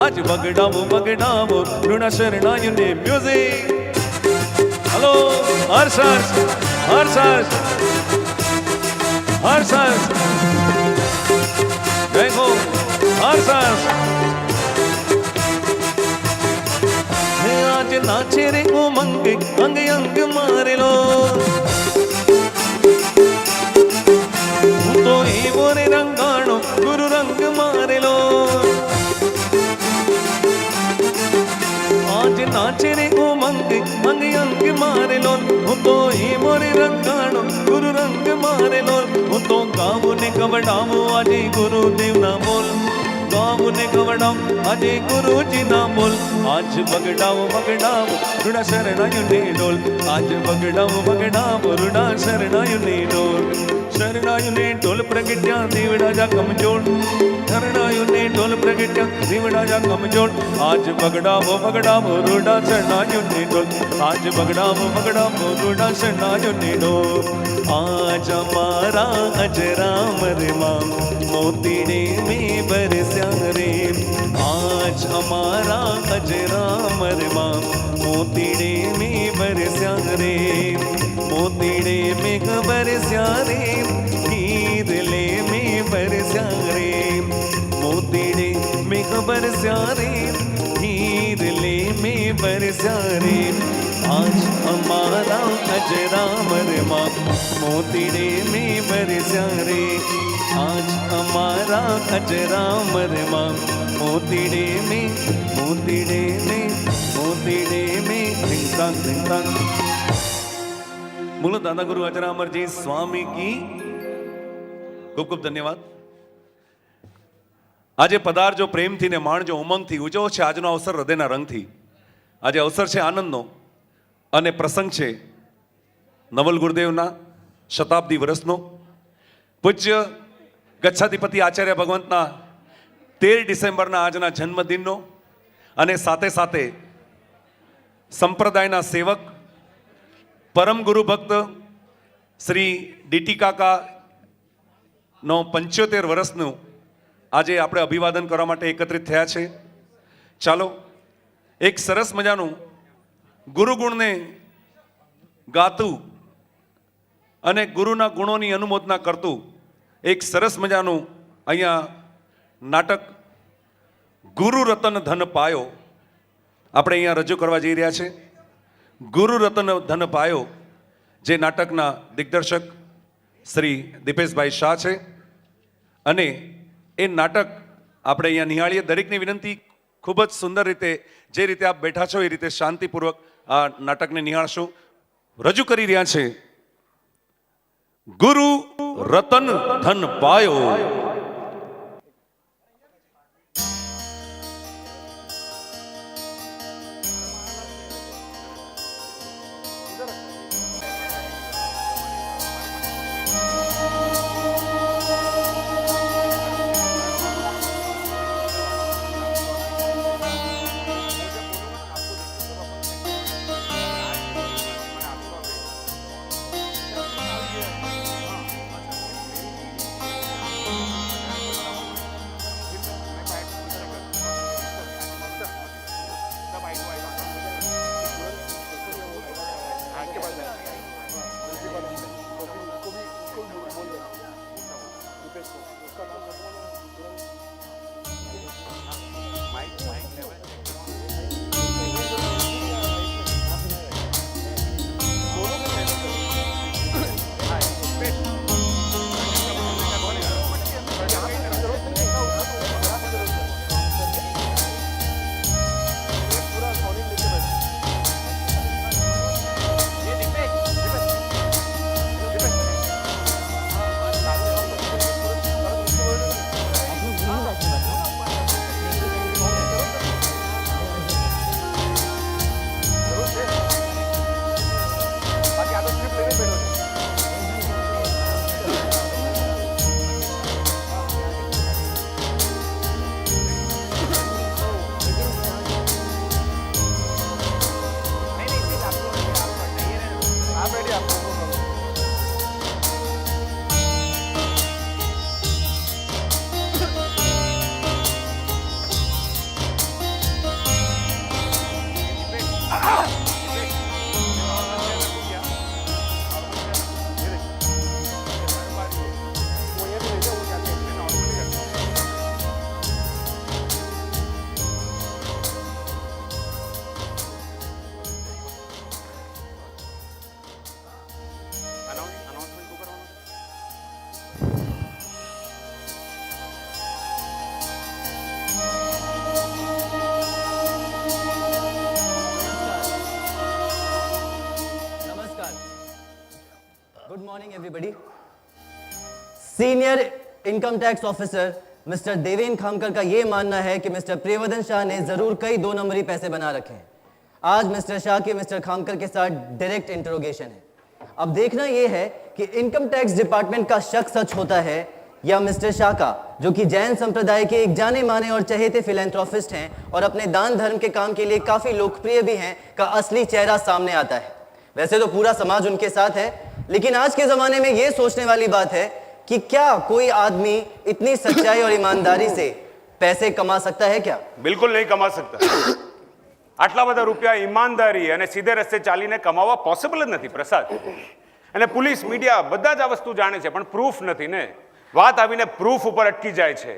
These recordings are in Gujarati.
આજ બગડાવો બગડાવો ઋણા શરણાયુને મ્યુઝિક. હલો હર્ષ હર્ષ હર્ષ હર્ષ જય હો હર્ષ આજ નાચે રે ઉમંગ અંગ અંગ મારેલો હું તો એવો રે રંગાણો ગુરુ રંગ મારેલો આજ નાચે રે ઉમંગ અંગ અંગ મારેલો હું તો એવો રે રંગાણો ગુરુ રંગ મારેલો હું તો ગાવું ને કવડાવું આજે ગુરુદેવના બોલ ગાવું ને કવડાવું આજે ગુરુજીના બોલ આજ બગડાવો બગડાવો ઋણા શરણાયુને ડોલ આજ બગડાવો બગડાવો ઋણા શરણાયુને ડોલ શરણાયુને ડોલ પ્રગટ્યા દેવડા જા કમજોડ શરણાયુને ડોલ પ્રગટ્યા દેવડા જા કમજોડ આજ બગડાવો બગડાવો ઋણા શરણાયુને ડોલ આજ બગડાવો બગડાવો ઋણા શરણાયુને ડોલ આજ અમારા અજરામ રે માં મોતીડે में बरस्या रे आज हमारा अजराम रे माँ मोतीड़े में बरस्या रे मोतीड़े में बरस्या रे ईदले में बरस्या रे मोतीड़े में बरस्या रे ईदले में बरस्या रे आज हमारा अजराम रे माँ मोतीड़े में बरस्या रे आज हमारा अजराम रे माँ मोतीड़े में मोतीड़े में मोतीड़े में धिंतांग धिंतांग. બોલો દાદા ગુરુ અજરામરજી સ્વામી કી ખૂબ ખૂબ ધન્યવાદ. આજે પધારજો પ્રેમથી ને માણજો ઉમંગથી. ઉજવો છે આજનો અવસર હૃદયના રંગથી. આજે અવસર છે આનંદનો અને પ્રસંગ છે નવલ ગુરુદેવના શતાબ્દી વર્ષનો. પૂજ્ય ગચ્છાધિપતિ આચાર્ય ભગવંતના 13 ડિસેમ્બરના આજના જન્મદિનનો અને સાથે સાથે સંપ્રદાયના સેવક પરમ ગુરુ ભક્ત શ્રી ડીટી કાકાનો 75 વર્ષનું આજે આપણે અભિવાદન કરવા માટે એકત્રિત થયા છે. ચાલો એક સરસ મજાનું ગુરુગુણને ગાતું અને ગુરુના ગુણોની અનુમોદના કરતું એક સરસ મજાનું અહીંયા નાટક ગુરુ રતન ધન પાયો આપણે અહીંયા રજૂ કરવા જઈ રહ્યા છે. ગુરુ રતન ધન પાયો જે નાટકના દિગ્દર્શક શ્રી દીપેશભાઈ શાહ છે અને એ નાટક આપણે અહીંયા નિહાળીએ. દરેકની વિનંતી ખૂબ જ સુંદર રીતે જે રીતે આપ બેઠા છો એ રીતે શાંતિપૂર્વક આ નાટકને નિહાળશું. રજૂ કરી રહ્યા છે ગુરુ રતન ધન પાયો. everybody. Senior income tax officer mister Deven Khamkar का ये मानना है कि मिस्टर प्रियवर्धन शाह ने जरूर कई 2 नंबरी पैसे बना रखे हैं। आज मिस्टर शाह के मिस्टर खामकर के साथ डायरेक्ट इंटरोगेशन है। अब देखना यह है कि इनकम टैक्स डिपार्टमेंट का शक सच होता है या मिस्टर शाह का, जो कि जैन संप्रदाय के एक जाने माने और चहेते फिलैंथ्रोपिस्ट हैं और अपने दान धर्म के काम के लिए काफी लोकप्रिय भी हैं, का असली चेहरा सामने आता है। वैसे तो पूरा समाज उनके साथ है, लेकिन आज के जमाने में यह सोचने वाली बात है कि क्या कोई आदमी इतनी सच्चाई और ईमानदारी से पैसे कमा सकता है क्या? બિલકુલ નહીં કમા શકતા. આટલા બધા રૂપિયા ઈમાનદારી અને સીધે રસ્તે ચાલીને કમાવા પોસિબલ જ નથી પ્રસાદ. અને પોલીસ મીડિયા બધા જ આ વસ્તુ જાણે છે, પણ પ્રૂફ નથી ને. વાત આવીને પ્રૂફ ઉપર અટકી જાય છે.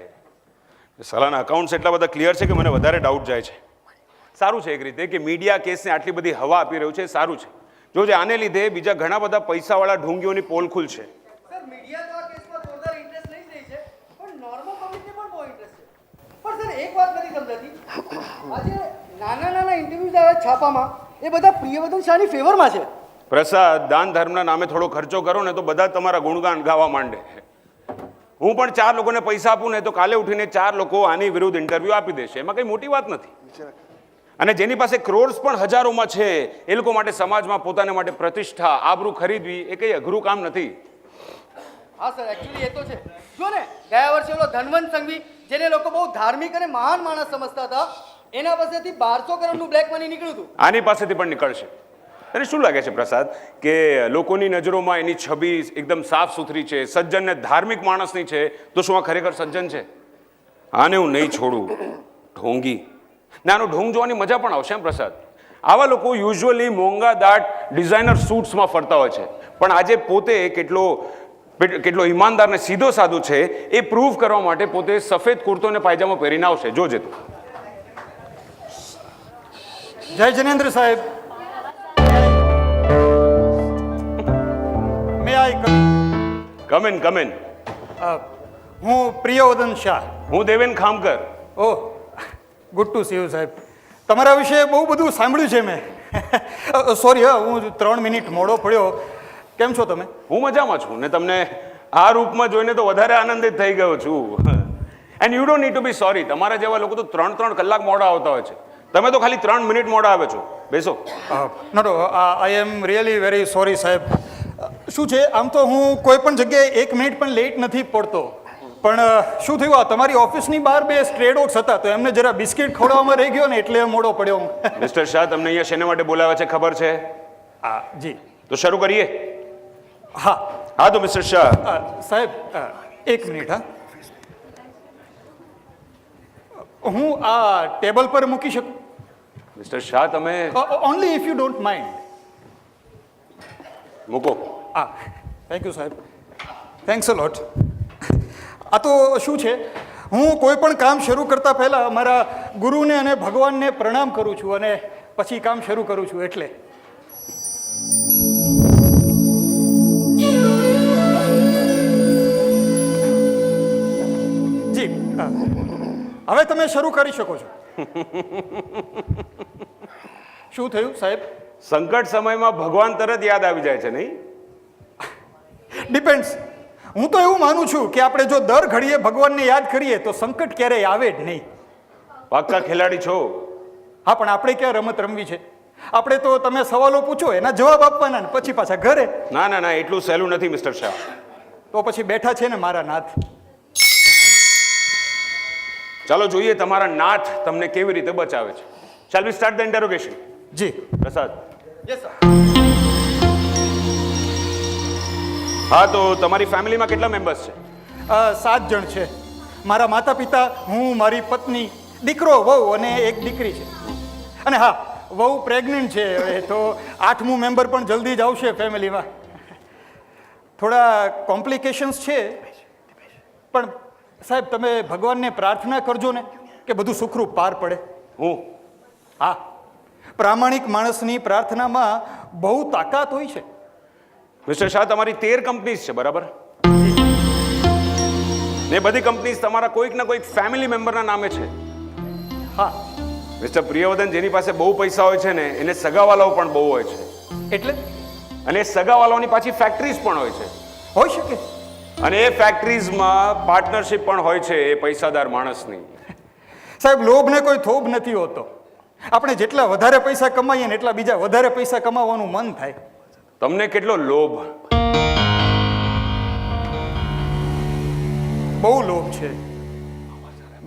સાલાના અકાઉન્ટ્સ એટલા બધા ક્લિયર છે કે મને વધારે ડાઉટ જાય છે. સારું છે એક રીતે કે મીડિયા કેસને આટલી બધી હવા આપી રહ્યું છે, સારું છે. જોજે આને લીધે બીજા ઘણા બધા પૈસાવાળા ઢોંગીઓની પોલ ખુલશે. સર મીડિયા તો આ કેસમાં જોરદાર ઇન્ટરેસ્ટ લઈ જ રહી છે, પણ નોર્મલ પબ્લિકને પણ બહુ ઇન્ટરેસ્ટ છે. પણ સર એક વાત નથી સમજાતી, આજે નાના નાના ઇન્ટરવ્યુઝ આવે છાપામાં, એ બધા પ્રિયવર્ધન શાહની ફેવરમાં છે. પ્રસાદ, દાન ધર્મના નામે થોડો ખર્ચો કરો ને તો બધા તમારા ગુણગાન ગાવા માંડે. હું પણ 4 લોકોને પૈસા આપું ને તો કાલે ઉઠીને 4 લોકો આની વિરુદ્ધ ઇન્ટરવ્યુ આપી દેશે. એમાં કઈ મોટી વાત નથી. અને જેની પાસે ક્રોર્સ પણ હજારોમાં છે, એ લોકો માટે સમાજમાં પોતાને માટે પ્રતિષ્ઠા, આબરૂ ખરીદવી એ કઈ અઘરું કામ નથી. હા સર, એકચ્યુઅલી એ તો છે. જો ને ગયા વર્ષે ઓલો ધનવંત સંઘવી, જેને લોકો બહુ ધાર્મિક અને મહાન માણસ સમજતા હતા, એના પાસેથી 1200 કરોડનું બ્લેક મની નીકળ્યું હતું. આની પાસેથી પણ નીકળશે. અને શું લાગે છે પ્રસાદ કે લોકોની નજરોમાં એની છબી એકદમ સાફ સુથરી છે, સજ્જન ને ધાર્મિક માણસની છે, તો શું આ ખરેખર સજ્જન છે? આને હું નહીં છોડું. ઢોંગી નાનો ઢોંગ જોવાની મજા પણ આવશે. એમ પ્રસાદ, આવા લોકો યુઝ્યુઅલી મોંઘા દાટ ડિઝાઇનર સૂટ્સમાં ફરતા હોય છે, પણ આજે પોતે કેટલો ઈમાનદાર ને સીધો સાધુ છે એ પ્રૂવ કરવા માટે પોતે સફેદ કુર્તો ને પાયજામો પહેરીને આવશે. જોજે તું. જય જિનેન્દ્ર સાહેબ. મે આઈ કમેન કમેન. હું પ્રિયવર્ધન શાહ. હું દેવેન ખામકર. ઓહ, ગુડ ટુ સી યુ સાહેબ. તમારા વિશે બહુ બધું સાંભળ્યું છે મેં. સોરી હા, હું 3 મિનિટ મોડો પડ્યો. કેમ છો તમે? હું મજામાં છું ને તમને આ રૂપમાં જોઈને તો વધારે આનંદિત થઈ ગયો છું. And you don't need to be sorry. તમારા જેવા લોકો તો 3 કલાક મોડા આવતા હોય છે. તમે તો ખાલી 3 મિનિટ મોડા આવે છો. બેસો. નો આઈ એમ રિયલી વેરી સોરી સાહેબ. શું છે, આમ તો હું કોઈ પણ જગ્યાએ 1 મિનિટ પણ લેટ નથી પડતો, પણ શું થયું, આ તમારી ઓફિસની બહાર 2 સ્ટ્રે ડોગ્સ હતા, તો એમને જરા બિસ્કિટ ખવડાવવામાં રહી ગયો ને એટલે મોડો પડ્યો હું. મિસ્ટર શાહ, તમને અહીંયા શેના માટે બોલાવ્યા છે ખબર છે? હા જી. તો શરૂ કરીએ. હા હા તો મિસ્ટર શાહ. સાહેબ 1 મિનિટ. હા, હું આ ટેબલ પર મૂકી શકું? મિસ્ટર શાહ તમે only if you don't mind. મૂકો. હા, થેન્ક યુ સાહેબ. થેન્ક્સ અ લોટ. આ તો શું છે, હું કોઈ પણ કામ શરૂ કરતા પહેલાં મારા ગુરુને અને ભગવાનને પ્રણામ કરું છું અને પછી કામ શરૂ કરું છું. એટલે જી, હવે તમે શરૂ કરી શકો છો. શું થયું સાહેબ? સંકટ સમયમાં ભગવાન તરત યાદ આવી જાય છે નહીં? ડિપેન્ડ્સ. હું તો એવું માનું છું કે આપણે જો દર ઘડીએ ભગવાનને યાદ કરીએ તો સંકટ ક્યારેય આવે જ નહીં. પાક્કા ખેલાડી છો. હા, પણ આપણે ક્યાં રમત રમવી છે? આપણે તો તમે સવાલો પૂછો એના જવાબ આપવાના ને પછી પાછા ઘરે. ના ના ના, એટલું સહેલું નથી મિસ્ટર શાહ. તો પછી બેઠા છે ને મારા નાથ. ચાલો જોઈએ તમારા નાથ તમને કેવી રીતે બચાવે છે. Shall we start the interrogation? G Prasad. Yes sir. હા, તો તમારી ફેમિલીમાં કેટલા મેમ્બર્સ છે? 7 જણ છે. મારા માતા પિતા, હું, મારી પત્ની, દીકરો, વહુ અને એક દીકરી છે. અને હા, વહુ પ્રેગ્નન્ટ છે. હવે તો 8મું મેમ્બર પણ જલ્દી જ આવશે ફેમિલીમાં. થોડા કોમ્પ્લિકેશન્સ છે, પણ સાહેબ તમે ભગવાનને પ્રાર્થના કરજો ને કે બધું સુખરૂપ પાર પડે. હું હા, પ્રામાણિક માણસની પ્રાર્થનામાં બહુ તાકાત હોય છે. મિસ્ટર શાહ, તમારી 13 કંપનીઝ છે બરાબર? ને બધી કંપનીઝ તમારા કોઈક ના કોઈક ફેમિલી મેમ્બરના નામે છે. હા. મિસ્ટર પ્રિયવર્ધન જેની પાસે બહુ પૈસા હોય છે ને એને સગાવાલાઓ પણ બહુ હોય છે. એટલે? અને સગાવાલાઓની પાછી ફેક્ટરીઝ પણ હોય છે. હોઈ શકે. અને એ ફેક્ટરીઝમાં પાર્ટનરશિપ પણ હોય છે એ પૈસાદાર માણસની. સાહેબ, લોભને કોઈ થોભ નથી હોતો. આપણે જેટલા વધારે પૈસા કમાઈએ ને એટલા બીજા વધારે પૈસા કમાવાનું મન થાય. તમને કેટલો લોભ? બહુ લોભ છે.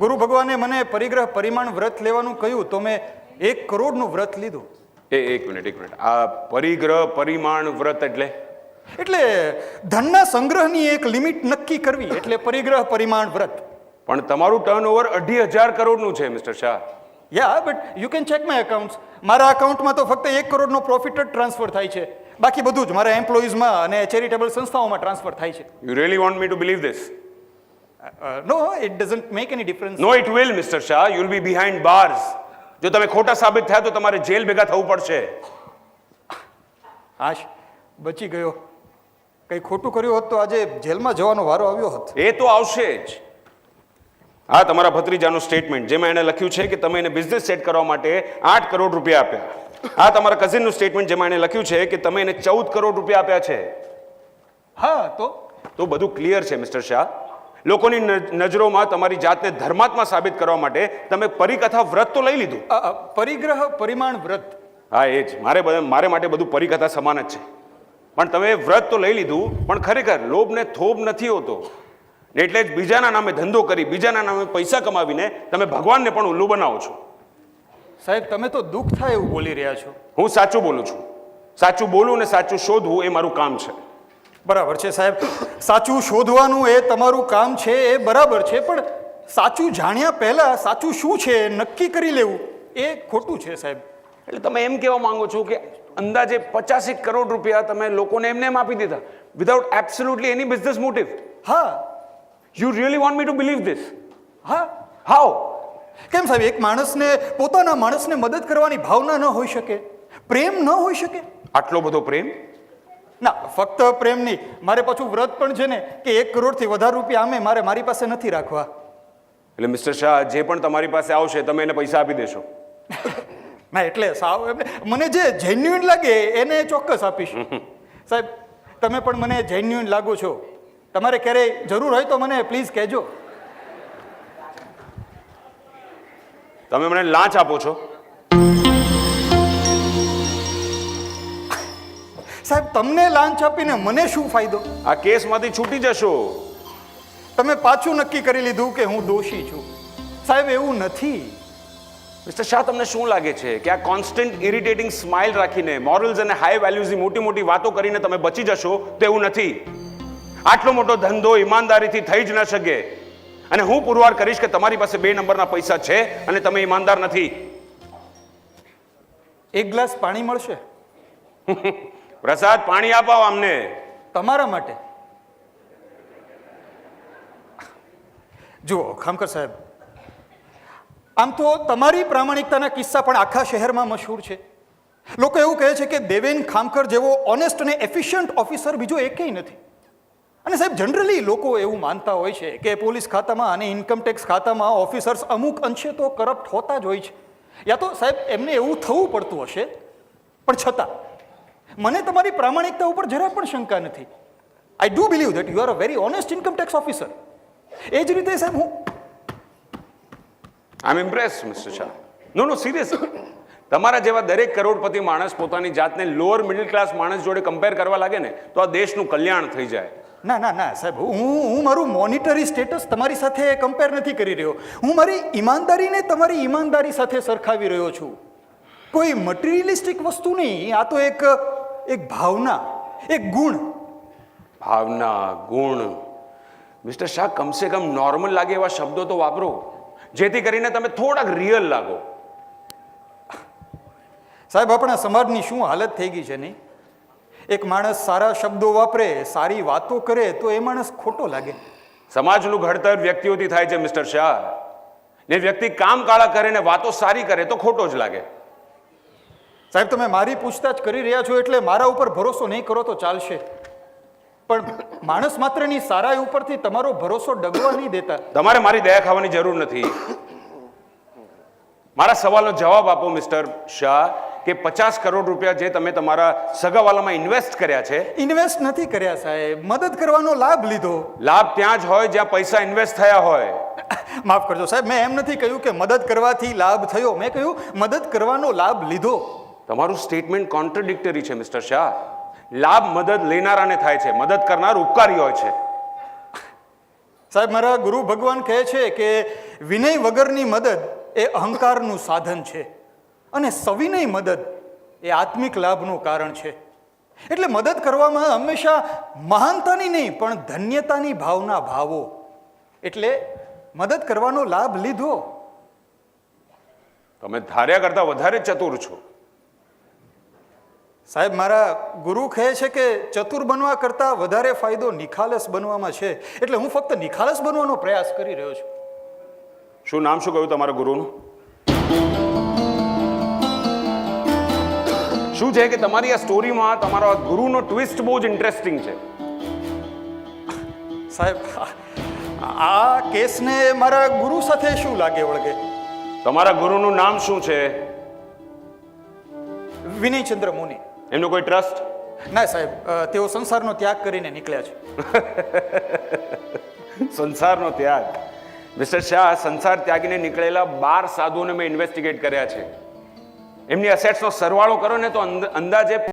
ગુરુ ભગવાને મને પરિગ્રહ પરિમાણ વ્રત લેવાનું કહ્યું તો મેં 1 કરોડનું વ્રત લીધું. એક મિનિટ. આ પરિગ્રહ પરિમાણ વ્રત એટલે ધનના સંગ્રહની એક લિમિટ નક્કી કરવી એટલે પરિગ્રહ પરિમાણ વ્રત. પણ તમારું ટર્નઓવર 2,500 કરોડનું છે mister Shah. Yeah but you can check my accounts. મારા અકાઉન્ટમાં તો ફક્ત 1 કરોડનો પ્રોફિટ જ ટ્રાન્સફર થાય છે. બાકી બધું જ મારા એમ્પ્લોઈઝમાં અને ચેરિટેબલ સંસ્થાઓમાં ટ્રાન્સફર થાય છે. You really want me to believe this? No, it doesn't make any difference. No it will mister Shah. You will be behind bars. જો તમે ખોટા સાબિત થયા તો તમારે જેલ ભેગા થવું પડશે. આશ, બચી ગયો. કંઈ ખોટું કર્યું હોત તો આજે જેલમાં જવાનો વારો આવ્યો હોત. એ તો આવશે જ. આ તમારા ભત્રીજાનું સ્ટેટમેન્ટ જેમાં એને લખ્યું છે કે તમે એને બિઝનેસ સેટ કરવા માટે 8 કરોડ રૂપિયા આપ્યા. આ તમારા કઝિનનું સ્ટેટમેન્ટ જેમાં એને લખ્યું છે કે તમે એને 14 કરોડ રૂપિયા આપ્યા છે. હા, તો બધું ક્લિયર છે મિસ્ટર શાહ. લોકોની નજરોમાં તમારી જાતને ધર્માત્મા સાબિત કરવા માટે તમે પરિકથા વ્રત તો લઈ લીધું. પરિગ્રહ પરિમાણ વ્રત. હા, એ જ. મારે માટે બધું પરિકથા સમાન જ છે. પણ તમે વ્રત તો લઈ લીધું, પણ ખરેખર લોભ ને થોભ નથી હોતો. એટલે જ બીજાના નામે ધંધો કરી બીજાના નામે પૈસા કમાવીને તમે ભગવાનને પણ ઉલ્લુ બનાવો છો. સાહેબ, તમે તો દુઃખ થાય એવું બોલી રહ્યા છો. હું સાચું બોલું છું. સાચું બોલું ને સાચું શોધવું એ મારું કામ છે. બરાબર છે સાહેબ, સાચું શોધવાનું એ તમારું કામ છે, એ બરાબર છે. પણ સાચું જાણ્યા પહેલા સાચું શું છે નક્કી કરી લેવું એ ખોટું છે સાહેબ. એટલે તમે એમ કહેવા માંગો છો કે અંદાજે 50 કરોડ રૂપિયા તમે લોકોને એમને એમ આપી દીધા વિધાઉટ એબ્સોલ્યુટલી એની બિઝનેસ મોટિવ? હા. You really want me to believe this? હા. હાઉ? કેમ સાહેબ, એક માણસને પોતાના માણસને મદદ કરવાની ભાવના ન હોઈ શકે, પ્રેમ ન હોઈ શકે? આટલો બધો પ્રેમ? ના, ફક્ત પ્રેમ નહીં, મારે પાછું વ્રત પણ છે ને કે 1 કરોડથી વધારે રૂપિયા આમે મારી પાસે નથી રાખવા. એટલે મિસ્ટર શાહ, જે પણ તમારી પાસે આવશે તમે એને પૈસા આપી દેશો? ના, એટલે સાવ મને જે જેન્યુઇન લાગે એને ચોક્કસ આપીશ. સાહેબ, તમે પણ મને જેન્યુઇન લાગો છો. તમારે ક્યારેય જરૂર હોય તો મને પ્લીઝ કહેજો. તમે મને લાંચ આપો છો? સાહેબ, તમને લાંચ આપીને મને શું ફાયદો? આ કેસમાંથી છૂટી જશો. તમે પાછું નક્કી કરી લીધું કે હું દોષી છું. સાહેબ, એવું નથી. મિસ્ટર શાહ, તમને શું લાગે છે કે આ કોન્સ્ટન્ટ ઇરિટેટિંગ સ્માઇલ રાખીને મોરલ્સ અને હાઈ વેલ્યુઝની મોટી મોટી વાતો કરીને તમે બચી જશો તો એવું નથી. આટલો મોટો ધંધો ઈમાનદારીથી થઈ જ ન શકે. અને હું પુરવાર કરીશ કે તમારી પાસે 2 નંબરના પૈસા છે અને તમે ઈમાનદાર નથી. 1 ગ્લાસ પાણી મળશે? પ્રસાદ, પાણી અપાવો અમને. તમારા માટે. જુઓ ખામકર સાહેબ, આમ તો તમારી પ્રામાણિકતાના કિસ્સા પણ આખા શહેરમાં મશહૂર છે. લોકો એવું કહે છે કે દેવેન ખામકર જેવો ઓનેસ્ટ અને એફિશિયન્ટ ઓફિસર બીજો એકેય નથી. અને સાહેબ, જનરલી લોકો એવું માનતા હોય છે કે પોલીસ ખાતામાં અને ઇન્કમટેક્સ ખાતામાં ઓફિસર્સ અમુક અંશે તો કરપ્ટ હોતા જ હોય છે. યા તો સાહેબ એમને એવું થવું પડતું હશે. પણ છતાં મને તમારી પ્રામાણિકતા ઉપર જરા પણ શંકા નથી. I do believe that you are a very honest income tax officer. એ જ રીતે સાહેબ હું I am impressed mister Shah. No seriously. તમારા જેવા દરેક કરોડપતિ માણસ પોતાની જાતને લોઅર મિડલ ક્લાસ માણસ જોડે કમ્પેર કરવા લાગે ને તો આ દેશનું કલ્યાણ થઈ જાય. ના ના ના સાહેબ, હું મારું મોનિટરી સ્ટેટસ તમારી સાથે કમ્પેર નથી કરી રહ્યો. હું મારી ઈમાનદારીને તમારી ઈમાનદારી સાથે સરખાવી રહ્યો છું. કોઈ મટીરિયલિસ્ટિક વસ્તુ નહીં. આ તો એક ભાવના, એક ગુણ. ભાવના, ગુણ. મિસ્ટર શાહ, કમસે કમ નોર્મલ લાગે એવા શબ્દો તો વાપરો જેથી કરીને તમે થોડાક રિયલ લાગો. સાહેબ, આપણા સમાજની શું હાલત થઈ ગઈ છે નહીં? એક માણસ સારા શબ્દો વાપરે, સારી વાતો કરે તો એ માણસ ખોટો લાગે. સમાજનું ઘડતર વ્યક્તિઓથી થાય છે મિસ્ટર શાહ. ને વ્યક્તિ કામ કાળા કરે ને વાતો સારી કરે તો ખોટો જ લાગે. સાહેબ, તમે મારી પૂછતાછ કરી રહ્યા છો એટલે મારા ઉપર ભરોસો નહીં કરો તો ચાલશે. પણ માણસ માત્રની સારાઈ ઉપરથી તમારો ભરોસો ડગવા નહીં દેતા. તમારે મારી દયા ખાવાની જરૂર નથી. મારા સવાલનો જવાબ આપો મિસ્ટર શાહ. કે 50 કરોડ રૂપિયા જે તમે તમારા સગાવાલામાં ઇન્વેસ્ટ કર્યા છે, ઇન્વેસ્ટ નથી કર્યા સાહેબ, મદદ કરવાનો લાભ લીધો. લાભ ત્યાં જ હોય જ્યાં પૈસા ઇન્વેસ્ટ થયા હોય. માફ કરજો સાહેબ, મેં એમ નથી કહ્યું કે મદદ કરવાથી લાભ થયો, મેં કહ્યું મદદ કરવાનો લાભ લીધો. તમારું સ્ટેટમેન્ટ કોન્ટ્રાડિક્ટરી છે મિસ્ટર શાહ. લાભ મદદ લેનારાને થાય છે, મદદ કરનાર ઉપકારી હોય છે. સાહેબ, મારા ગુરુ ભગવાન કહે છે કે વિનય વગરની મદદ એ અહંકારનું સાધન છે અને સવિનય મદદ એ આત્મિક લાભનું કારણ છે. એટલે મદદ કરવામાં હંમેશા મહાનતાની નહીં પણ ધન્યતાની ભાવના ભાવો. એટલે મદદ કરવાનો લાભ લીધો. તમે ધાર્યા કરતા વધારે ચતુર છો. સાહેબ, મારા ગુરુ કહે છે કે ચતુર બનવા કરતાં વધારે ફાયદો નિખાલસ બનવામાં છે. એટલે હું ફક્ત નિખાલસ બનવાનો પ્રયાસ કરી રહ્યો છું. શું નામ શું કહ્યું તમારા ગુરુનું? શું છે કે તમારી આ સ્ટોરીમાં તમારો ગુરુનો ટ્વિસ્ટ બહુ જ ઇન્ટરેસ્ટિંગ છે. સાહેબ, આ કેસને મારા ગુરુ સાથે શું લાગે વળગે? તમારા ગુરુનું નામ શું છે? વિનયચંદ્ર મુનિ. એમનો કોઈ ટ્રસ્ટ? ના સાહેબ, તેઓ સંસારનો ત્યાગ કરીને નીકળ્યા છે. સંસારનો ત્યાગ? મિસ્ટર શાહ, સંસાર ત્યાગીને નીકળેલા 12 સાધુઓને મેં ઇન્વેસ્ટિગેટ કર્યા છે. એમની અસેટ્સનો સરવાળો કરો ને તો અંદાજે